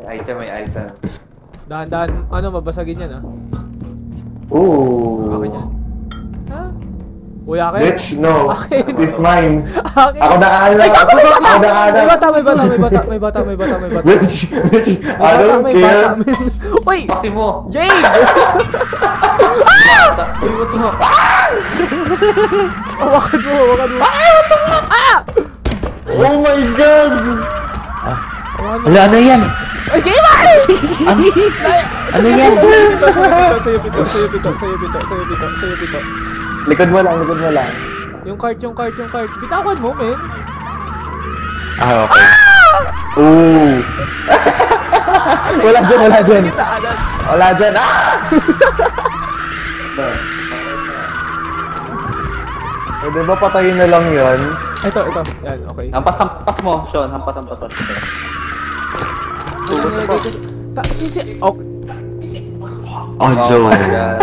May item. Dahan-dahan, ano, mabasagin yan, ah. Ooh. Akin yan. Ha? Uy, akin. Bitch, no. Akin. It's mine. Akin. Ako na ala. Ako na ala. May bata. Bitch, I don't May care. bata. Uy! Pasi mo! Jade! Uy, ba't mo? Hawakan mo. Oh my God! Wala, ano yan? Ay, Jade! Ano yan? Sa'yo pito. Likod mo lang. Yung card. Bitawan mo, men. Ah, okay. Ooh. Wala dyan. Ah! Pwede ba patayin na lang yan? Ito. Yan, okay. Hampas mo, Sean. Hampas. Sisi. Okay. Oh, Oh Joe. my God.